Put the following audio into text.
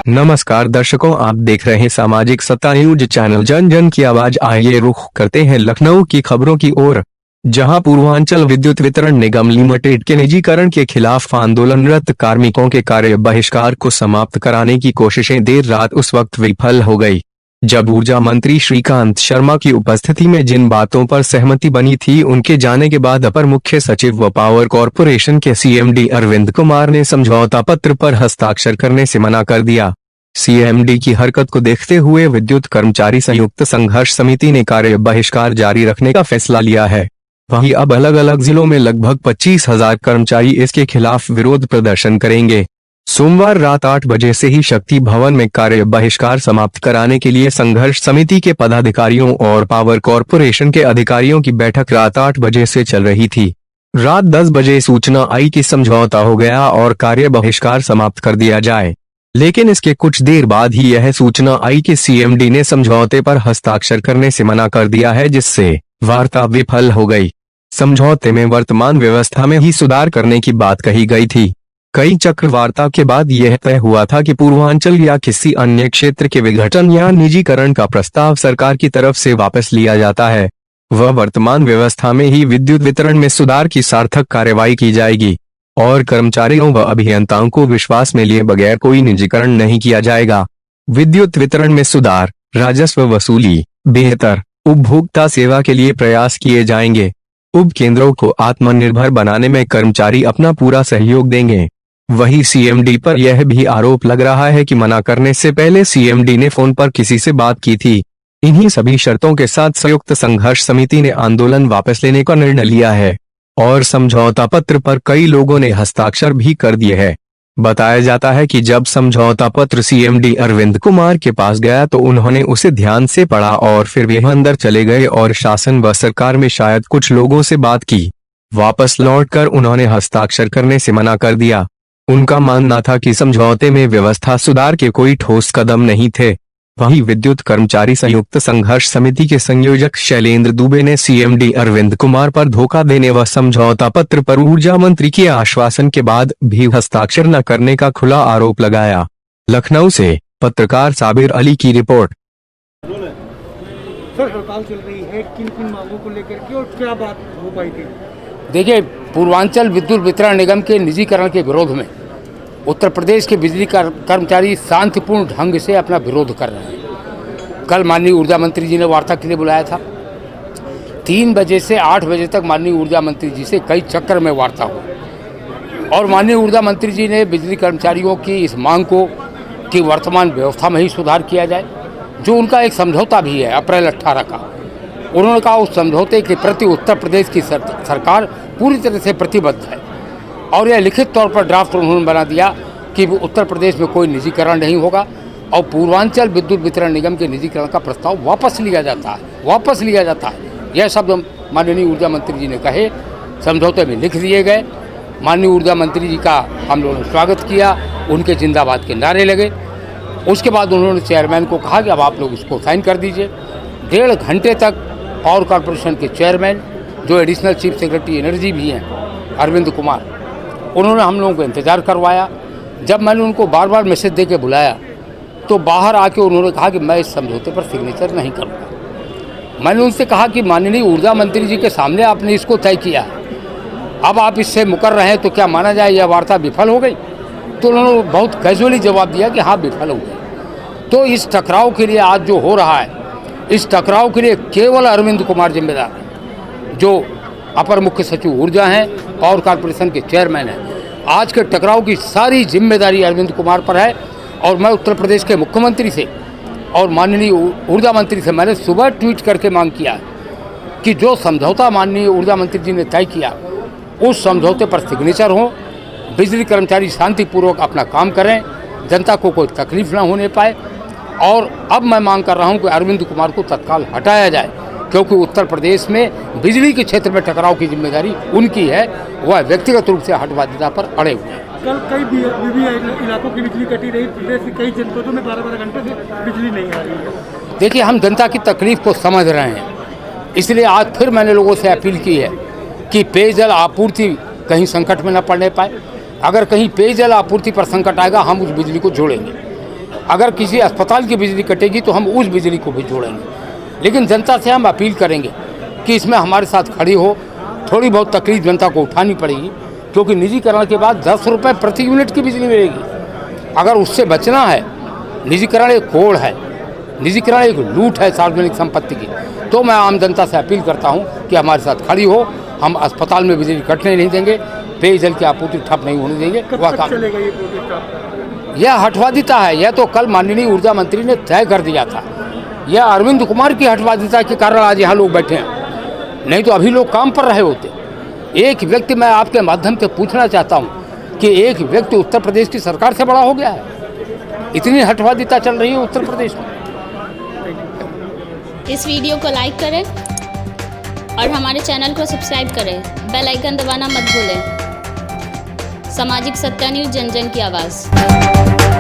नमस्कार दर्शकों, आप देख रहे हैं सामाजिक सत्ता न्यूज चैनल जन जन की आवाज। आइए रुख करते हैं लखनऊ की खबरों की ओर, जहां पूर्वांचल विद्युत वितरण निगम लिमिटेड के निजीकरण के खिलाफ आंदोलनरत कार्मिकों के कार्य बहिष्कार को समाप्त कराने की कोशिशें देर रात उस वक्त विफल हो गई जब ऊर्जा मंत्री श्रीकांत शर्मा की उपस्थिति में जिन बातों पर सहमति बनी थी, उनके जाने के बाद अपर मुख्य सचिव व पावर कॉरपोरेशन के सीएमडी अरविंद कुमार ने समझौता पत्र पर हस्ताक्षर करने से मना कर दिया। सीएमडी की हरकत को देखते हुए विद्युत कर्मचारी संयुक्त संघर्ष समिति ने कार्य बहिष्कार जारी रखने का फैसला लिया है। वहीं अब अलग अलग जिलों में लगभग 25,000 कर्मचारी इसके खिलाफ विरोध प्रदर्शन करेंगे। सोमवार रात 8 बजे से ही शक्ति भवन में कार्य बहिष्कार समाप्त कराने के लिए संघर्ष समिति के पदाधिकारियों और पावर कॉरपोरेशन के अधिकारियों की बैठक रात 8 बजे से चल रही थी। रात 10 बजे सूचना आई कि समझौता हो गया और कार्य बहिष्कार समाप्त कर दिया जाए, लेकिन इसके कुछ देर बाद ही यह सूचना आई कि सीएमडी ने समझौते पर हस्ताक्षर करने से मना कर दिया है, जिससे वार्ता विफल हो गई। समझौते में वर्तमान व्यवस्था में ही सुधार करने की बात कही गई थी। कई चक्र वार्ता के बाद यह तय हुआ था कि पूर्वांचल या किसी अन्य क्षेत्र के विघटन या निजीकरण का प्रस्ताव सरकार की तरफ से वापस लिया जाता है। वह वर्तमान व्यवस्था में ही विद्युत वितरण में सुधार की सार्थक कार्रवाई की जाएगी और कर्मचारियों व अभियंताओं को विश्वास में लिए बगैर कोई निजीकरण नहीं किया जाएगा। विद्युत वितरण में सुधार, राजस्व वसूली, बेहतर उपभोक्ता सेवा के लिए प्रयास किए जाएंगे। उपकेंद्रों को आत्मनिर्भर बनाने में कर्मचारी अपना पूरा सहयोग देंगे। वहीं सीएमडी पर यह भी आरोप लग रहा है कि मना करने से पहले सीएमडी ने फोन पर किसी से बात की थी। इन्हीं सभी शर्तों के साथ संयुक्त संघर्ष समिति ने आंदोलन वापस लेने का निर्णय लिया है और समझौता पत्र पर कई लोगों ने हस्ताक्षर भी कर दिए हैं। बताया जाता है कि जब समझौता पत्र सीएमडी अरविंद कुमार के पास गया तो उन्होंने उसे ध्यान से पढ़ा और फिर वे अंदर चले गए और शासन व सरकार में शायद कुछ लोगों से बात की। वापस लौटकर उन्होंने हस्ताक्षर करने से मना कर दिया। उनका मानना था कि समझौते में व्यवस्था सुधार के कोई ठोस कदम नहीं थे। वहीं विद्युत कर्मचारी संयुक्त संघर्ष समिति के संयोजक शैलेंद्र दुबे ने सीएमडी अरविंद कुमार पर धोखा देने व समझौता पत्र पर ऊर्जा मंत्री के आश्वासन के बाद भी हस्ताक्षर न करने का खुला आरोप लगाया। लखनऊ से पत्रकार साबिर अली की रिपोर्ट। सर, हड़ताल चल रही है, किन मांगों को लेकर के और क्या बात हो पाई थी? देखिए, पूर्वांचल विद्युत वितरण निगम के निजीकरण के विरोध में उत्तर प्रदेश के बिजली कर्मचारी शांतिपूर्ण ढंग से अपना विरोध कर रहे हैं। कल माननीय ऊर्जा मंत्री जी ने वार्ता के लिए बुलाया था। 3 बजे से 8 बजे तक माननीय ऊर्जा मंत्री जी से कई चक्कर में वार्ता हुई और माननीय ऊर्जा मंत्री जी ने बिजली कर्मचारियों की इस मांग को कि वर्तमान व्यवस्था में ही सुधार किया जाए, जो उनका एक समझौता भी है अप्रैल 18 का। उन्होंने कहा उस समझौते के प्रति उत्तर प्रदेश की सरकार पूरी तरह से प्रतिबद्ध है और यह लिखित तौर पर ड्राफ्ट उन्होंने बना दिया कि उत्तर प्रदेश में कोई निजीकरण नहीं होगा और पूर्वांचल विद्युत वितरण निगम के निजीकरण का प्रस्ताव वापस लिया जाता है। यह शब्द माननीय ऊर्जा मंत्री जी ने कहे, समझौते में लिख दिए गए। माननीय ऊर्जा मंत्री जी का हम लोगों ने स्वागत किया, उनके जिंदाबाद के नारे लगे। उसके बाद उन्होंने चेयरमैन को कहा कि अब आप लोग इसको साइन कर दीजिए। 1.5 घंटे तक पावर कॉरपोरेशन के चेयरमैन, जो एडिशनल चीफ सेक्रेटरी एनर्जी भी हैं, अरविंद कुमार, उन्होंने हम लोगों को इंतज़ार करवाया। जब मैंने उनको बार बार मैसेज दे के बुलाया तो बाहर आके उन्होंने कहा कि मैं इस समझौते पर सिग्नेचर नहीं करूँगा। मैंने उनसे कहा कि माननीय ऊर्जा मंत्री जी के सामने आपने इसको तय किया है, अब आप इससे मुकर रहे हैं तो क्या माना जाए यह वार्ता विफल हो गई? तो उन्होंने बहुत कैजुअली जवाब दिया कि हाँ, विफल हो गई। तो इस टकराव के लिए आज जो हो रहा है, इस टकराव के लिए केवल अरविंद कुमार जिम्मेदार हैं, जो अपर मुख्य सचिव ऊर्जा हैं, पावर कॉरपोरेशन के चेयरमैन हैं। आज के टकराव की सारी जिम्मेदारी अरविंद कुमार पर है और मैं उत्तर प्रदेश के मुख्यमंत्री से और माननीय ऊर्जा मंत्री से मैंने सुबह ट्वीट करके मांग किया कि जो समझौता माननीय ऊर्जा मंत्री जी ने तय किया उस समझौते पर सिग्नेचर हो, बिजली कर्मचारी शांतिपूर्वक अपना काम करें, जनता को कोई तकलीफ ना होने पाए। और अब मैं मांग कर रहा हूं कि अरविंद कुमार को तत्काल हटाया जाए, क्योंकि उत्तर प्रदेश में बिजली के क्षेत्र में टकराव की जिम्मेदारी उनकी है, वह व्यक्तिगत रूप से हटवादिता पर अड़े हुए हैं। कल कई इलाकों की बिजली कटी रही, प्रदेश के कई जनपदों में 12-12 घंटे से बिजली नहीं आ रही है। देखिए, हम जनता की तकलीफ को समझ रहे हैं, इसलिए आज फिर मैंने लोगों से अपील की है कि पेयजल आपूर्ति कहीं संकट में न पड़ने पाए। अगर कहीं पेयजल आपूर्ति पर संकट आएगा, हम उस बिजली को जोड़ेंगे। अगर किसी अस्पताल की बिजली कटेगी तो हम उस बिजली को भी जोड़ेंगे। लेकिन जनता से हम अपील करेंगे कि इसमें हमारे साथ खड़ी हो। थोड़ी बहुत तकलीफ जनता को उठानी पड़ेगी, क्योंकि निजीकरण के बाद 10 रुपये प्रति यूनिट की बिजली मिलेगी। अगर उससे बचना है, निजीकरण एक कोड़ है, निजीकरण एक लूट है सार्वजनिक संपत्ति की, तो मैं आम जनता से अपील करता हूं कि हमारे साथ खड़ी हो। हम अस्पताल में बिजली कटने नहीं देंगे, पेयजल की आपूर्ति ठप नहीं होने देंगे। कब वह तक काम चलेगा ये प्रोटेस्ट आपका? यह हठवादिता है। यह तो कल माननीय ऊर्जा मंत्री ने तय कर दिया था। यह अरविंद कुमार की हठवादिता के कारण आज यहाँ लोग बैठे हैं, नहीं तो अभी लोग काम पर रहे होते। एक व्यक्ति, मैं आपके माध्यम से पूछना चाहता हूँ कि एक व्यक्ति उत्तर प्रदेश की सरकार से बड़ा हो गया है? इतनी हठवादिता चल रही है उत्तर प्रदेश में। इस वीडियो को लाइक करें और हमारे चैनल को सब्सक्राइब करें। बेल आइकन दबाना मत भूलें। सामाजिक सत्य न्यूज़, जन जन की आवाज़।